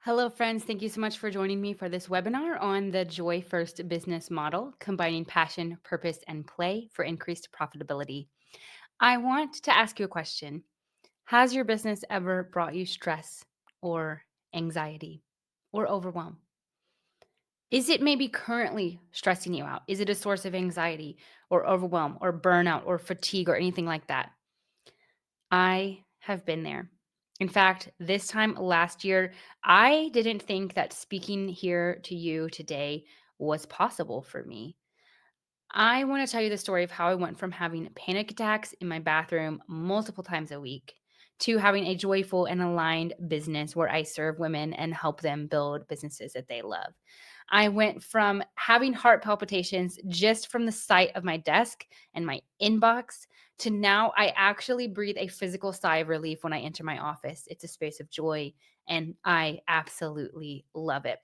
Hello, friends. Thank you so much for joining me for this webinar on the Joy First business model, combining passion, purpose, and play for increased profitability. I want to ask you a question. Has your business ever brought you stress or anxiety or overwhelm? Is it maybe currently stressing you out? Is it a source of anxiety or overwhelm or burnout or fatigue or anything like that? I have been there. In fact, this time last year, I didn't think that speaking here to you today was possible for me. I want to tell you the story of how I went from having panic attacks in my bathroom multiple times a week to having a joyful and aligned business where I serve women and help them build businesses that they love. I went from having heart palpitations just from the sight of my desk and my inbox to now I actually breathe a physical sigh of relief when I enter my office. It's a space of joy, and I absolutely love it.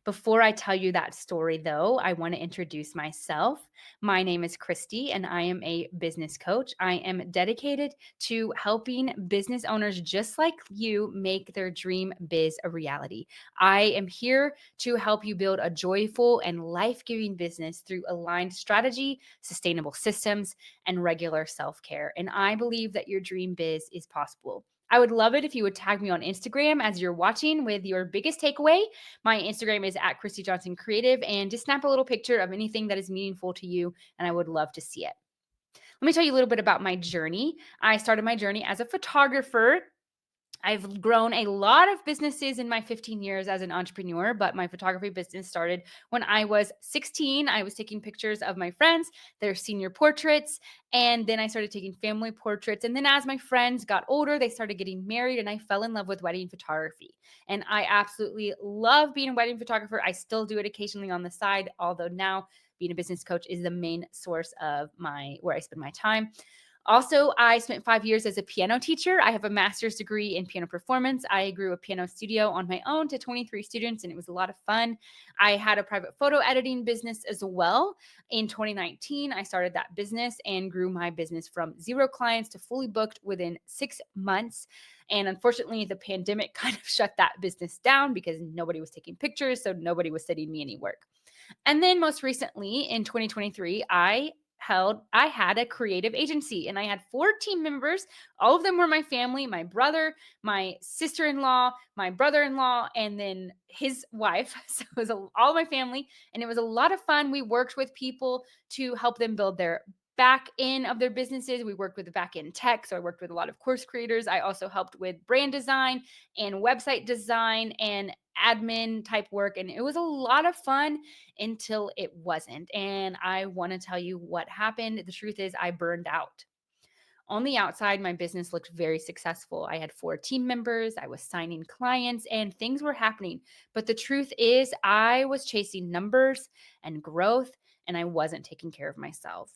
Before I tell you that story, though, I want to introduce myself. My name is Christy, and I am a business coach. I am dedicated to helping business owners just like you make their dream biz a reality. I am here to help you build a joyful and life giving business through aligned strategy, sustainable systems, and regular self care. And I believe that your dream biz is possible. I would love it if you would tag me on Instagram as you're watching with your biggest takeaway. My Instagram is at Christy Johnson Creative, and just snap a little picture of anything that is meaningful to you, and I would love to see it. Let me tell you a little bit about my journey. I started my journey as a photographer. I've grown a lot of businesses in my 15 years as an entrepreneur, but my photography business started when I was 16. I was taking pictures of my friends, their senior portraits, and then I started taking family portraits. And then as my friends got older, they started getting married, and I fell in love with wedding photography. And I absolutely love being a wedding photographer. I still do it occasionally on the side, although now being a business coach is the main source of my where I spend my time. Also, I spent 5 years as a piano teacher. I have a master's degree in piano performance. I grew a piano studio on my own to 23 students, and it was a lot of fun. I had a private photo editing business as well. In 2019, I started that business and grew my business from zero clients to fully booked within 6 months. And unfortunately, the pandemic kind of shut that business down because nobody was taking pictures, so nobody was sending me any work. And then most recently in 2023, I had a creative agency and I had 4 team members. All of them were my family, my brother, my sister-in-law, my brother-in-law, and then his wife. So it was all my family, and it was a lot of fun. We worked with people to help them build their back end of their businesses. We worked with the back end tech. So I worked with a lot of course creators. I also helped with brand design and website design and admin type work. And it was a lot of fun until it wasn't. And I want to tell you what happened. The truth is, I burned out. On the outside, my business looked very successful. I had 4 team members, I was signing clients, and things were happening. But the truth is, I was chasing numbers and growth, and I wasn't taking care of myself.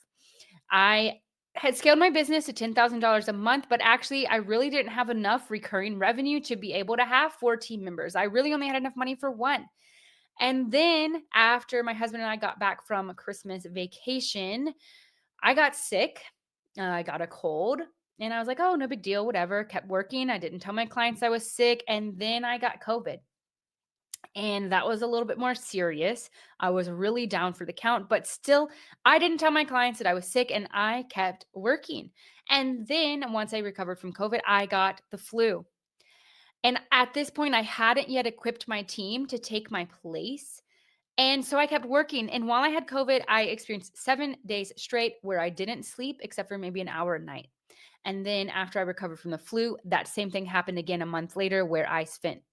I had scaled my business to $10,000 a month, but actually, I really didn't have enough recurring revenue to be able to have 4 team members. I really only had enough money for one. And then after my husband and I got back from a Christmas vacation, I got sick. I got a cold, and I was like, "Oh, no big deal, whatever." Kept working. I didn't tell my clients I was sick, and then I got COVID. And that was a little bit more serious. I was really down for the count, but still, I didn't tell my clients that I was sick and I kept working. And then once I recovered from COVID, I got the flu. And at this point, I hadn't yet equipped my team to take my place. And so I kept working. And while I had COVID, I experienced 7 days straight where I didn't sleep except for maybe an hour a night. And then after I recovered from the flu, that same thing happened again a month later where I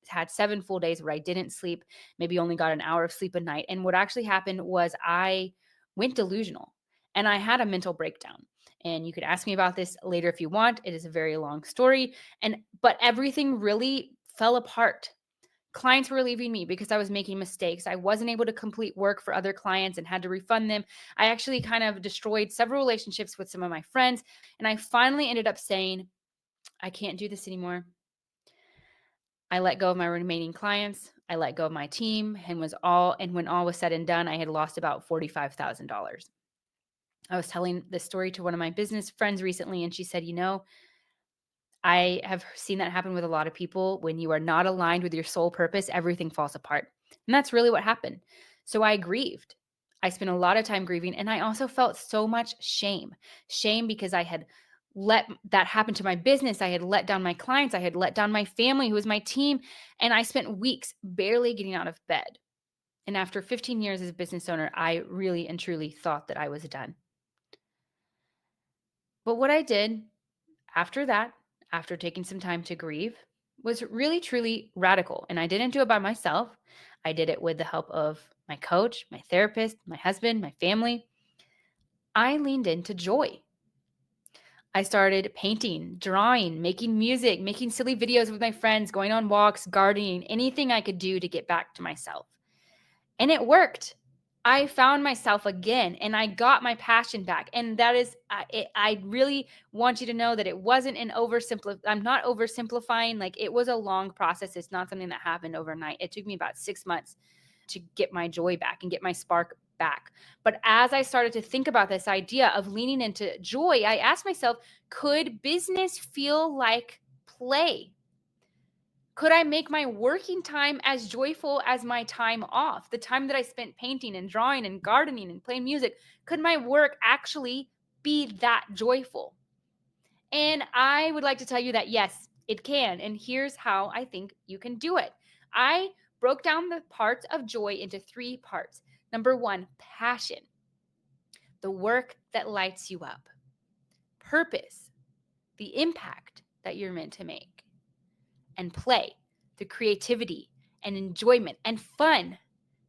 had 7 full days where I didn't sleep, maybe only got an hour of sleep a night. And what actually happened was I went delusional and I had a mental breakdown. And you could ask me about this later if you want. It is a very long story. But everything really fell apart. Clients were leaving me because I was making mistakes. I wasn't able to complete work for other clients and had to refund them. I actually kind of destroyed several relationships with some of my friends. And I finally ended up saying, I can't do this anymore. I let go of my remaining clients. I let go of my team and when all was said and done, I had lost about $45,000. I was telling this story to one of my business friends recently, and she said, I have seen that happen with a lot of people. When you are not aligned with your soul purpose, everything falls apart. And that's really what happened. So I grieved. I spent a lot of time grieving. And I also felt so much shame. Shame because I had let that happen to my business. I had let down my clients. I had let down my family, who was my team. And I spent weeks barely getting out of bed. And after 15 years as a business owner, I really and truly thought that I was done. But what I did after that, after taking some time to grieve, was really truly radical. And I didn't do it by myself. I did it with the help of my coach, my therapist, my husband, my family. I leaned into joy. I started painting, drawing, making music, making silly videos with my friends, going on walks, gardening, anything I could do to get back to myself. And it worked. I found myself again and I got my passion back. And that is, I really want you to know that it wasn't an I'm not oversimplifying. Like, it was a long process. It's not something that happened overnight. It took me about 6 months to get my joy back and get my spark back. But as I started to think about this idea of leaning into joy, I asked myself, could business feel like play? Could I make my working time as joyful as my time off? The time that I spent painting and drawing and gardening and playing music, could my work actually be that joyful? And I would like to tell you that yes, it can. And here's how I think you can do it. I broke down the parts of joy into 3 parts. Number 1, passion, the work that lights you up. Purpose, the impact that you're meant to make. And play, the creativity and enjoyment and fun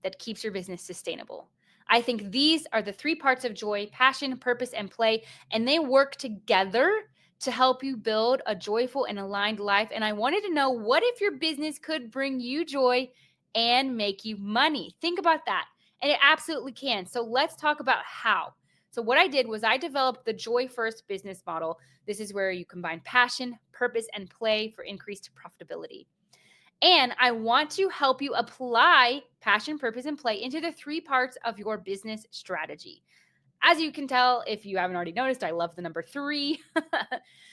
that keeps your business sustainable. I think these are the 3 parts of joy: passion, purpose, and play, and they work together to help you build a joyful and aligned life. And I wanted to know, what if your business could bring you joy and make you money? Think about that. And it absolutely can. So let's talk about how. So, what I did was I developed the Joy First business model. This is where you combine passion, purpose, and play for increased profitability. And I want to help you apply passion, purpose, and play into the 3 parts of your business strategy. As you can tell, if you haven't already noticed, I love the number 3.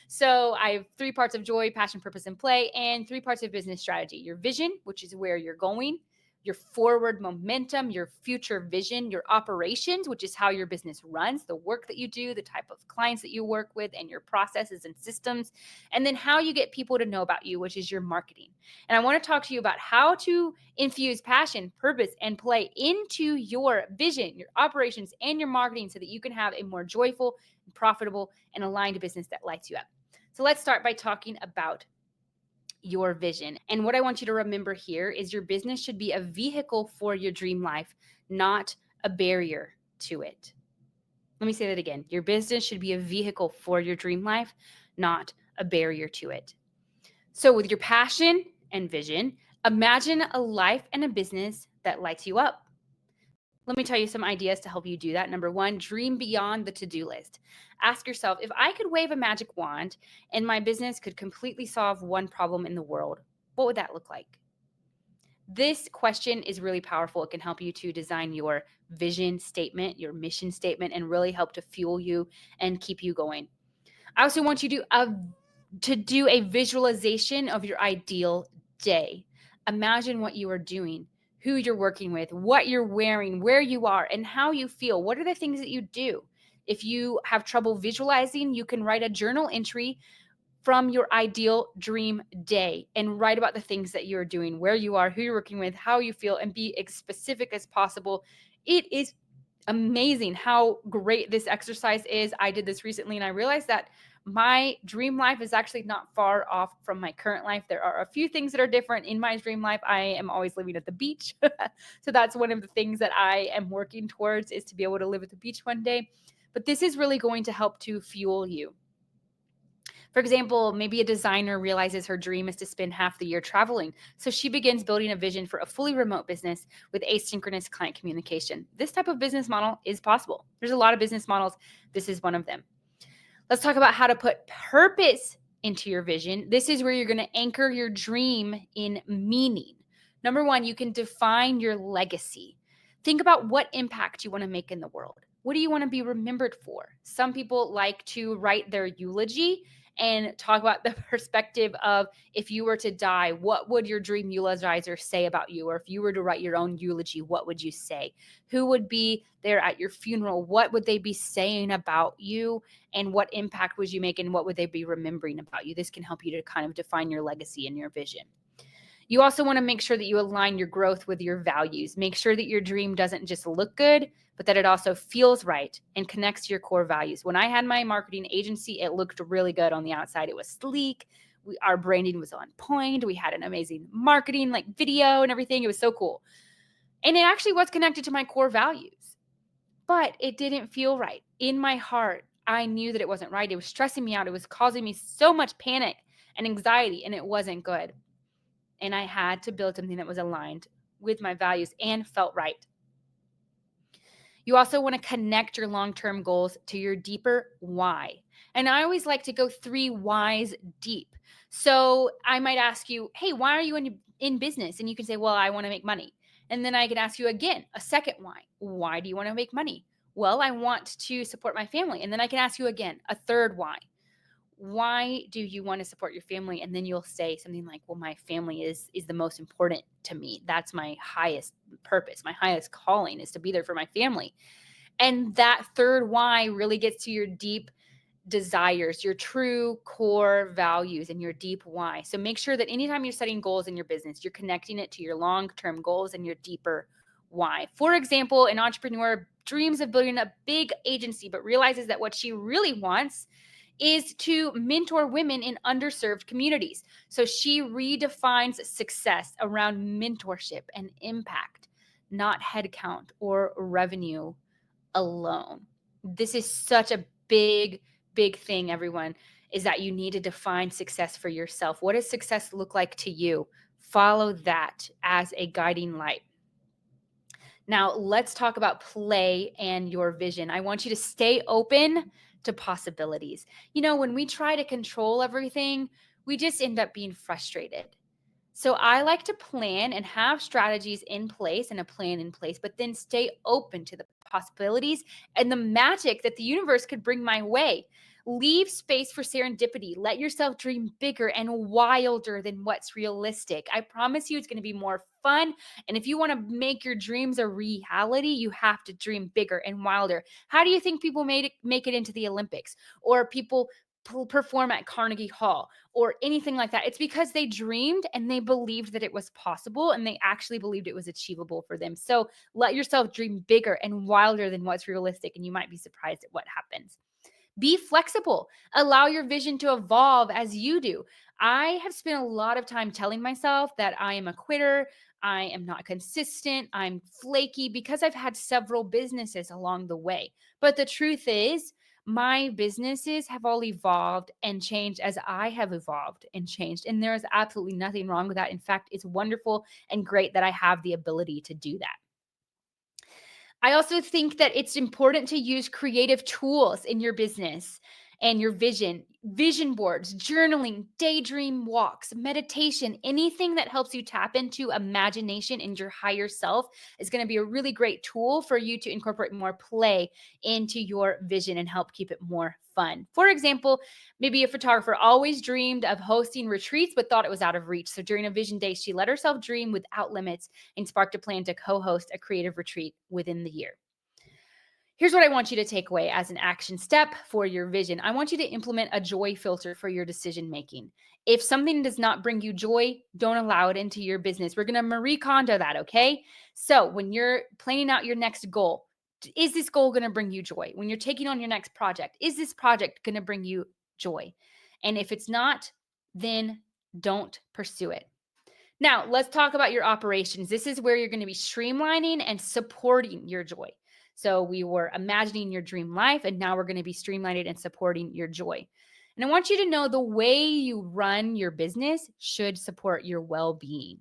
So I have 3 parts of joy, passion, purpose, and play, and 3 parts of business strategy: your vision, which is where you're going; your forward momentum, your future vision; your operations, which is how your business runs, the work that you do, the type of clients that you work with, and your processes and systems; and then how you get people to know about you, which is your marketing. And I want to talk to you about how to infuse passion, purpose, and play into your vision, your operations, and your marketing so that you can have a more joyful, profitable, and aligned business that lights you up. So let's start by talking about your vision. And what I want you to remember here is your business should be a vehicle for your dream life, not a barrier to it. Let me say that again. Your business should be a vehicle for your dream life, not a barrier to it. So, with your passion and vision, imagine a life and a business that lights you up. Let me tell you some ideas to help you do that. Number 1, dream beyond the to do list. Ask yourself, if I could wave a magic wand and my business could completely solve one problem in the world, what would that look like? This question is really powerful. It can help you to design your vision statement, your mission statement, and really help to fuel you and keep you going. I also want you to do a visualization of your ideal day. Imagine what you are doing, who you're working with, what you're wearing, where you are, and how you feel. What are the things that you do? If you have trouble visualizing, you can write a journal entry from your ideal dream day and write about the things that you're doing, where you are, who you're working with, how you feel, and be as specific as possible. It is amazing how great this exercise is. I did this recently and I realized that my dream life is actually not far off from my current life. There are a few things that are different in my dream life. I am always living at the beach. So that's one of the things that I am working towards, is to be able to live at the beach one day. But this is really going to help to fuel you. For example, maybe a designer realizes her dream is to spend half the year traveling. So she begins building a vision for a fully remote business with asynchronous client communication. This type of business model is possible. There's a lot of business models. This is one of them. Let's talk about how to put purpose into your vision. This is where you're going to anchor your dream in meaning. Number 1, you can define your legacy. Think about what impact you want to make in the world. What do you want to be remembered for? Some people like to write their eulogy and talk about the perspective of if you were to die, what would your dream eulogizer say about you? Or if you were to write your own eulogy, what would you say? Who would be there at your funeral? What would they be saying about you? And what impact would you make? And what would they be remembering about you? This can help you to kind of define your legacy and your vision. You also want to make sure that you align your growth with your values. Make sure that your dream doesn't just look good, but that it also feels right and connects to your core values. When I had my marketing agency, it looked really good on the outside. It was sleek. Our branding was on point. We had an amazing marketing like video and everything. It was so cool. And it actually was connected to my core values, but it didn't feel right. In my heart, I knew that it wasn't right. It was stressing me out. It was causing me so much panic and anxiety, and it wasn't good. And I had to build something that was aligned with my values and felt right. You also want to connect your long-term goals to your deeper why. And I always like to go 3 whys deep. So I might ask you, hey, why are you in business? And you can say, well, I want to make money. And then I can ask you again, a second why. Why do you want to make money? Well, I want to support my family. And then I can ask you again, a third why do you want to support your family? And then you'll say something like, well, my family is the most important to me. That's my highest purpose. My highest calling is to be there for my family. And that third why really gets to your deep desires, your true core values, and your deep why. So make sure that anytime you're setting goals in your business, you're connecting it to your long-term goals and your deeper why. For example, an entrepreneur dreams of building a big agency, but realizes that what she really wants is to mentor women in underserved communities. So she redefines success around mentorship and impact, not headcount or revenue alone. This is such a big thing, everyone, is that you need to define success for yourself. What does success look like to you? Follow that as a guiding light. Now, let's talk about play and your vision. I want you to stay open to possibilities. When we try to control everything, we just end up being frustrated. So I like to plan and have strategies in place and a plan in place, but then stay open to the possibilities and the magic that the universe could bring my way. Leave space for serendipity. Let yourself dream bigger and wilder than what's realistic. I promise you it's going to be more fun. And if you want to make your dreams a reality, you have to dream bigger and wilder. How do you think people make it into the Olympics, or people perform at Carnegie Hall, or anything like that? It's because they dreamed and they believed that it was possible, and they actually believed it was achievable for them. So let yourself dream bigger and wilder than what's realistic, and you might be surprised at what happens. Be flexible. Allow your vision to evolve as you do. I have spent a lot of time telling myself that I am a quitter, I am not consistent, I'm flaky, because I've had several businesses along the way. But the truth is, my businesses have all evolved and changed as I have evolved and changed. And there is absolutely nothing wrong with that. In fact, it's wonderful and great that I have the ability to do that. I also think that it's important to use creative tools in your business and your vision boards, journaling, daydream walks, meditation, anything that helps you tap into imagination and your higher self is going to be a really great tool for you to incorporate more play into your vision and help keep it more fun. For example, maybe a photographer always dreamed of hosting retreats but thought it was out of reach. So during a vision day, she let herself dream without limits and sparked a plan to co-host a creative retreat within the year. Here's what I want you to take away as an action step for your vision. I want you to implement a joy filter for your decision making. If something does not bring you joy, don't allow it into your business. We're going to Marie Kondo that, okay? So when you're planning out your next goal, is this goal going to bring you joy? When you're taking on your next project, is this project going to bring you joy? And if it's not, then don't pursue it. Now, let's talk about your operations. This is where you're going to be streamlining and supporting your joy. So we were imagining your dream life, and now we're going to be streamlining and supporting your joy. And I want you to know the way you run your business should support your well-being.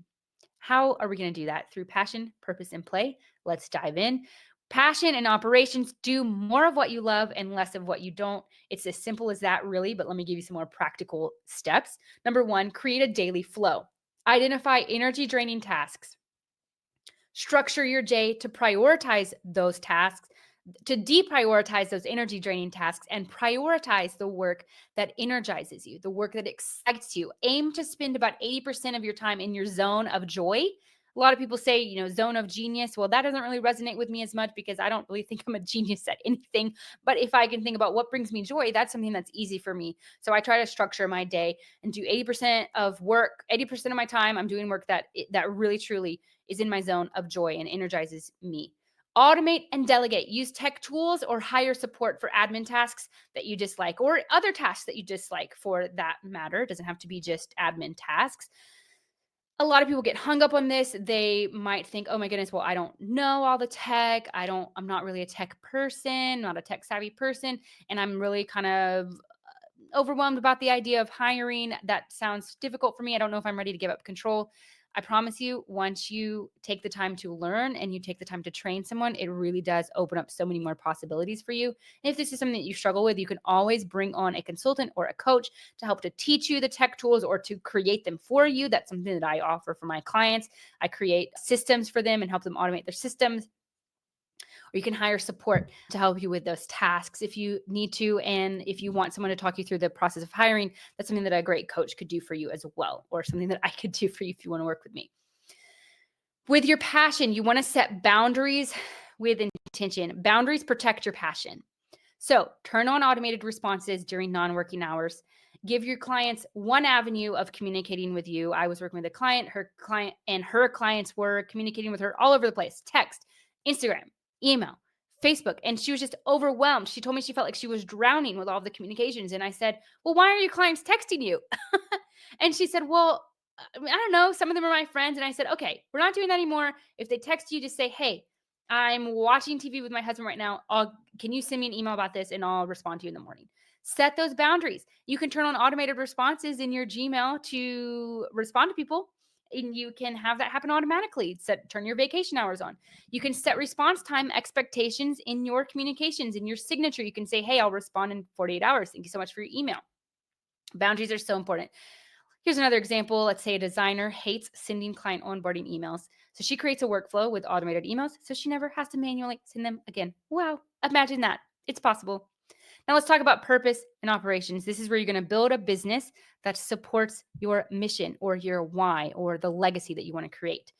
How are we going to do that? Through passion, purpose, and play. Let's dive in. Passion and operations: do more of what you love and less of what you don't. It's as simple as that, really, but let me give you some more practical steps. Number 1, create a daily flow. Identify energy draining tasks. Structure your day to prioritize those tasks to deprioritize those energy draining tasks and prioritize the work that energizes you, the work that excites you. Aim to spend about 80% of your time in your zone of joy. A lot of people say, zone of genius. Well, that doesn't really resonate with me as much because I don't really think I'm a genius at anything. But if I can think about what brings me joy, that's something that's easy for me. So I try to structure my day and do 80% of work, 80% of my time I'm doing work that really truly is in my zone of joy and energizes me. Automate and delegate. Use tech tools or hire support for admin tasks that you dislike or other tasks that you dislike for that matter. It doesn't have to be just admin tasks. A lot of people get hung up on this. They might think, "Oh my goodness, well, I don't know all the tech. I'm not really a tech person, not a tech savvy person, and I'm really kind of overwhelmed about the idea of hiring. That sounds difficult for me. I don't know if I'm ready to give up control." I promise you, once you take the time to learn and you take the time to train someone, it really does open up so many more possibilities for you. And if this is something that you struggle with, you can always bring on a consultant or a coach to help to teach you the tech tools or to create them for you. That's something that I offer for my clients. I create systems for them and help them automate their systems, or you can hire support to help you with those tasks if you need to. And if you want someone to talk you through the process of hiring, that's something that a great coach could do for you as well, or something that I could do for you if you want to work with me. With your passion, you want to set boundaries with intention. Boundaries protect your passion. So turn on automated responses during non-working hours. Give your clients one avenue of communicating with you. I was working with a client, her clients were communicating with her all over the place: text, Instagram, email, Facebook. And she was just overwhelmed. She told me she felt like she was drowning with all of the communications. And I said, "Well, why are your clients texting you?" And she said, "Well, I don't know. Some of them are my friends." And I said, "Okay, we're not doing that anymore. If they text you, just say, 'Hey, I'm watching TV with my husband right now. Can you send me an email about this and I'll respond to you in the morning?'" Set those boundaries. You can turn on automated responses in your Gmail to respond to people, and you can have that happen automatically. Turn your vacation hours on. You can set response time expectations in your communications, in your signature. You can say, "Hey, I'll respond in 48 hours. Thank you so much for your email." Boundaries are so important. Here's another example. Let's say a designer hates sending client onboarding emails. So she creates a workflow with automated emails so she never has to manually send them again. Wow, imagine that. It's possible. Now let's talk about purpose and operations. This is where you're going to build a business that supports your mission or your why or the legacy that you want to create.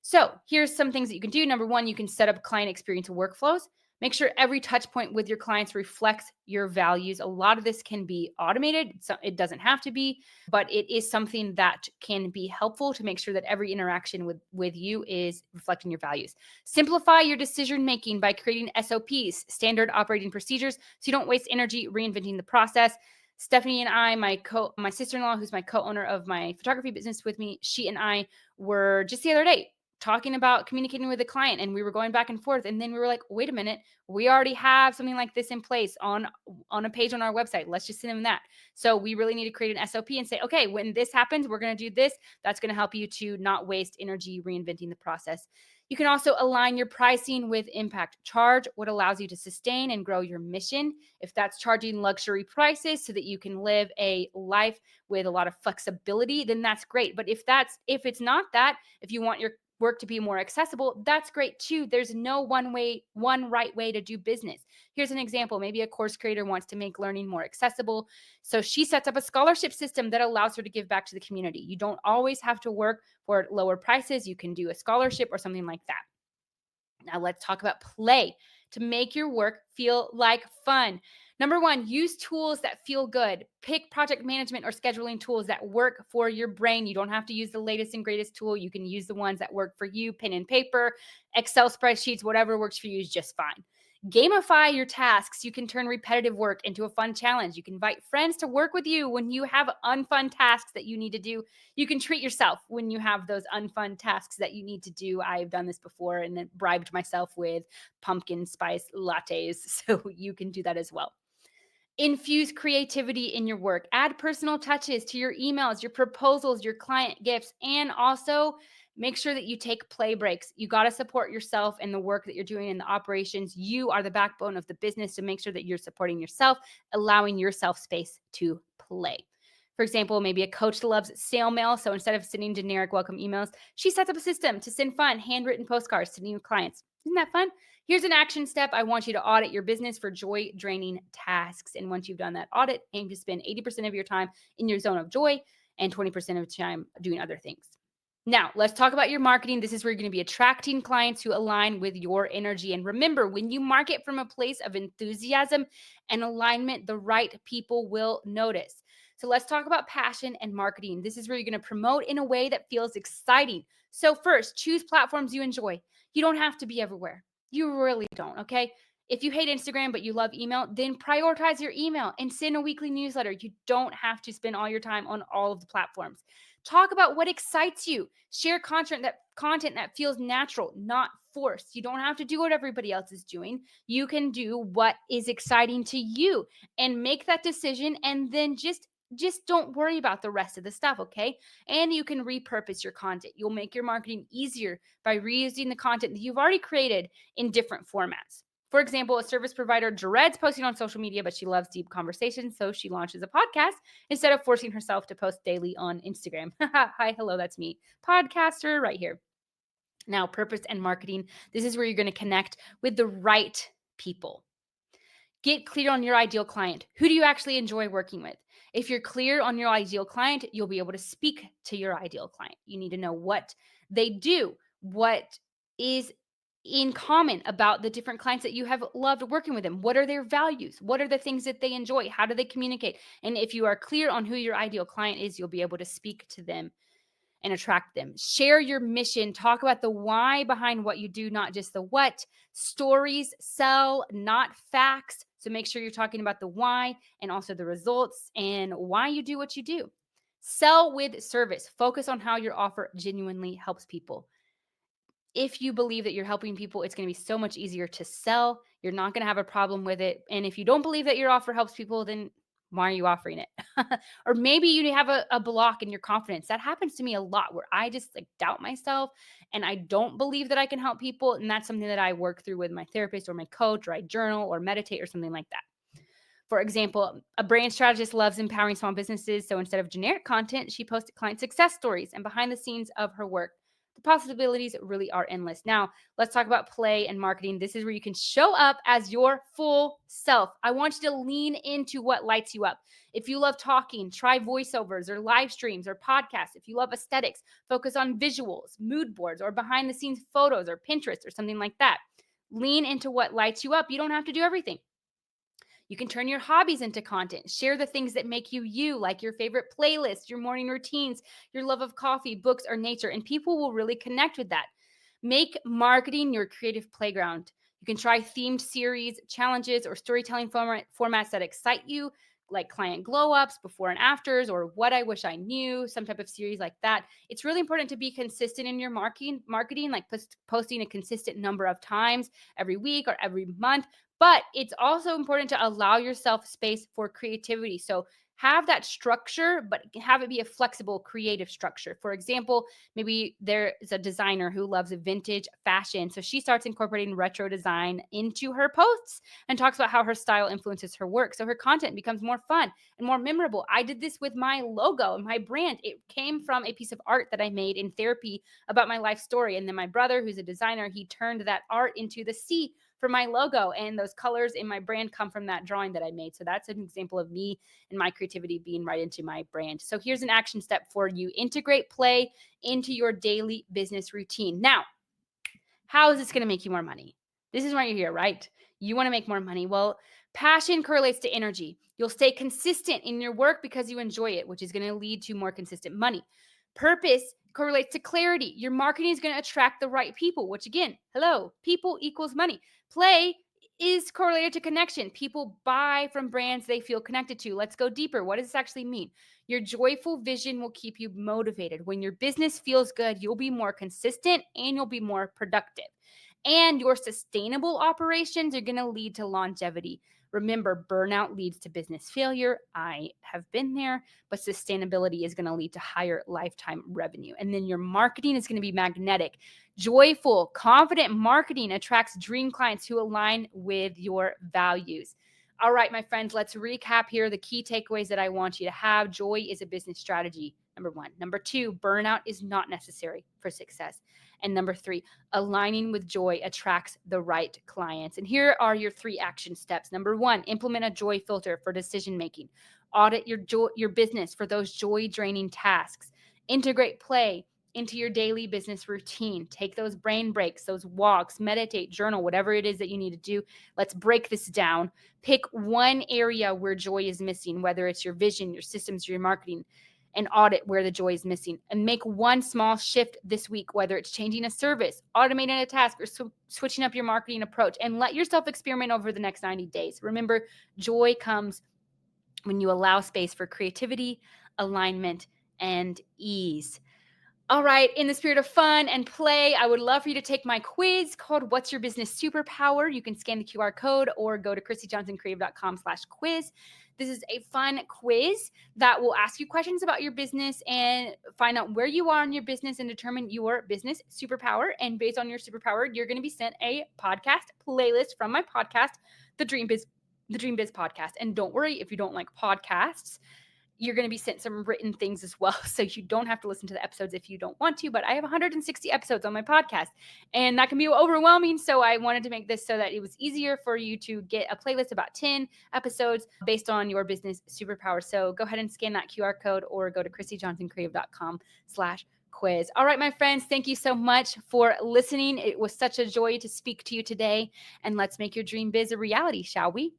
So here's some things that you can do. Number one, you can set up client experience workflows. Make sure every touch point with your clients reflects your values. A lot of this can be automated. So it doesn't have to be, but it is something that can be helpful to make sure that every interaction with you is reflecting your values. Simplify your decision making by creating SOPs, standard operating procedures, so you don't waste energy reinventing the process. Stephanie and I, my sister-in-law, who's my co-owner of my photography business with me, she and I were just the other day talking about communicating with a client, and we were going back and forth, and then we were like, "Wait a minute, we already have something like this in place on a page on our website. Let's just send them that." So we really need to create an SOP and say, "Okay, when this happens, we're going to do this." That's going to help you to not waste energy reinventing the process. You can also align your pricing with impact. Charge what allows you to sustain and grow your mission. If that's charging luxury prices so that you can live a life with a lot of flexibility, then that's great. But if it's not that, if you want your work to be more accessible, that's great too. There's no one right way to do business. Here's an example. Maybe a course creator wants to make learning more accessible. So she sets up a scholarship system that allows her to give back to the community. You don't always have to work for lower prices. You can do a scholarship or something like that. Now let's talk about play to make your work feel like fun. Number one, use tools that feel good. Pick project management or scheduling tools that work for your brain. You don't have to use the latest and greatest tool. You can use the ones that work for you. Pen and paper, Excel spreadsheets, whatever works for you is just fine. Gamify your tasks. You can turn repetitive work into a fun challenge. You can invite friends to work with you when you have unfun tasks that you need to do. You can treat yourself when you have those unfun tasks that you need to do. I've done this before and then bribed myself with pumpkin spice lattes. So you can do that as well. Infuse creativity in your work. Add personal touches to your emails, your proposals, your client gifts, and also make sure that you take play breaks. You got to support yourself and the work that you're doing in the operations. You are the backbone of the business, so make sure that you're supporting yourself, allowing yourself space to play. For example, maybe a coach loves sale mail. So instead of sending generic welcome emails, she sets up a system to send fun, handwritten postcards to new clients. Isn't that fun? Here's an action step. I want you to audit your business for joy draining tasks. And once you've done that audit, aim to spend 80% of your time in your zone of joy and 20% of the time doing other things. Now, let's talk about your marketing. This is where you're going to be attracting clients who align with your energy. And remember, when you market from a place of enthusiasm and alignment, the right people will notice. So let's talk about passion and marketing. This is where you're going to promote in a way that feels exciting. So, first, choose platforms you enjoy. You don't have to be everywhere. You really don't, okay? If you hate Instagram but you love email, then prioritize your email and send a weekly newsletter. You don't have to spend all your time on all of the platforms. Talk about what excites you. Share content that feels natural, not forced. You don't have to do what everybody else is doing. You can do what is exciting to you and make that decision, and then just don't worry about the rest of the stuff, okay? And you can repurpose your content. You'll make your marketing easier by reusing the content that you've already created in different formats. For example, a service provider dreads posting on social media, but she loves deep conversations, so she launches a podcast instead of forcing herself to post daily on Instagram. Hi, hello, that's me, podcaster right here. Now, purpose and marketing. This is where you're going to connect with the right people. Get clear on your ideal client. Who do you actually enjoy working with? If you're clear on your ideal client, you'll be able to speak to your ideal client. You need to know what they do, what is in common about the different clients that you have loved working with them. What are their values? What are the things that they enjoy? How do they communicate? And if you are clear on who your ideal client is, you'll be able to speak to them and attract them. Share your mission. Talk about the why behind what you do, not just the what. Stories sell, not facts. So make sure you're talking about the why and also the results and why you do what you do. Sell with service. Focus on how your offer genuinely helps people. If you believe that you're helping people, it's going to be so much easier to sell. You're not going to have a problem with it. And if you don't believe that your offer helps people, then why are you offering it? Or maybe you have a block in your confidence. That happens to me a lot where I just like doubt myself and I don't believe that I can help people. And that's something that I work through with my therapist or my coach, or I journal or meditate or something like that. For example, a brand strategist loves empowering small businesses. So instead of generic content, she posted client success stories and behind the scenes of her work. The possibilities really are endless. Now, let's talk about play and marketing. This is where you can show up as your full self. I want you to lean into what lights you up. If you love talking, try voiceovers or live streams or podcasts. If you love aesthetics, focus on visuals, mood boards, or behind the scenes photos or Pinterest or something like that. Lean into what lights you up. You don't have to do everything. You can turn your hobbies into content. Share the things that make you you, like your favorite playlist, your morning routines, your love of coffee, books, or nature, and people will really connect with that. Make marketing your creative playground. You can try themed series, challenges, or storytelling formats that excite you, like client glow ups, before and afters, or what I wish I knew, some type of series like that. It's really important to be consistent in your marketing, like posting a consistent number of times every week or every month. But it's also important to allow yourself space for creativity. So have that structure, but have it be a flexible, creative structure. For example, maybe there is a designer who loves vintage fashion. So she starts incorporating retro design into her posts and talks about how her style influences her work. So her content becomes more fun and more memorable. I did this with my logo and my brand. It came from a piece of art that I made in therapy about my life story. And then my brother, who's a designer, he turned that art into the C for my logo, and those colors in my brand come from that drawing that I made. So that's an example of me and my creativity being right into my brand. So here's an action step for you. Integrate play into your daily business routine. Now, how is this going to make you more money? This is why you're here, right? You want to make more money. Well, passion correlates to energy. You'll stay consistent in your work because you enjoy it, which is going to lead to more consistent money. Purpose correlates to clarity. Your marketing is going to attract the right people, which again, hello, people equals money. Play is correlated to connection. People buy from brands they feel connected to. Let's go deeper. What does this actually mean? Your joyful vision will keep you motivated. When your business feels good, you'll be more consistent and you'll be more productive. And your sustainable operations are going to lead to longevity. Remember, burnout leads to business failure. I have been there, but sustainability is going to lead to higher lifetime revenue. And then your marketing is going to be magnetic. Joyful, confident marketing attracts dream clients who align with your values. All right, my friends, let's recap here the key takeaways that I want you to have. Joy is a business strategy, number one. Number two, burnout is not necessary for success. And number three, aligning with joy attracts the right clients. And here are your 3 action steps. Number one, implement a joy filter for decision making. Audit your business for those joy draining tasks. Integrate play into your daily business routine. Take those brain breaks, those walks, meditate, journal, whatever it is that you need to do. Let's break this down. Pick one area where joy is missing, whether it's your vision, your systems, your marketing, and audit where the joy is missing. And make one small shift this week, whether it's changing a service, automating a task, or switching up your marketing approach. And let yourself experiment over the next 90 days. Remember, joy comes when you allow space for creativity, alignment, and ease. All right, in the spirit of fun and play, I would love for you to take my quiz called What's Your Business Superpower? You can scan the QR code or go to christyjohnsoncreative.com/quiz. This is a fun quiz that will ask you questions about your business and find out where you are in your business and determine your business superpower. And based on your superpower, you're going to be sent a podcast playlist from my podcast, the Dream Biz podcast. And don't worry if you don't like podcasts, you're going to be sent some written things as well. So you don't have to listen to the episodes if you don't want to, but I have 160 episodes on my podcast and that can be overwhelming. So I wanted to make this so that it was easier for you to get a playlist about 10 episodes based on your business superpower. So go ahead and scan that QR code or go to christyjohnsoncreative.com/quiz. All right, my friends, thank you so much for listening. It was such a joy to speak to you today, and let's make your dream biz a reality, shall we?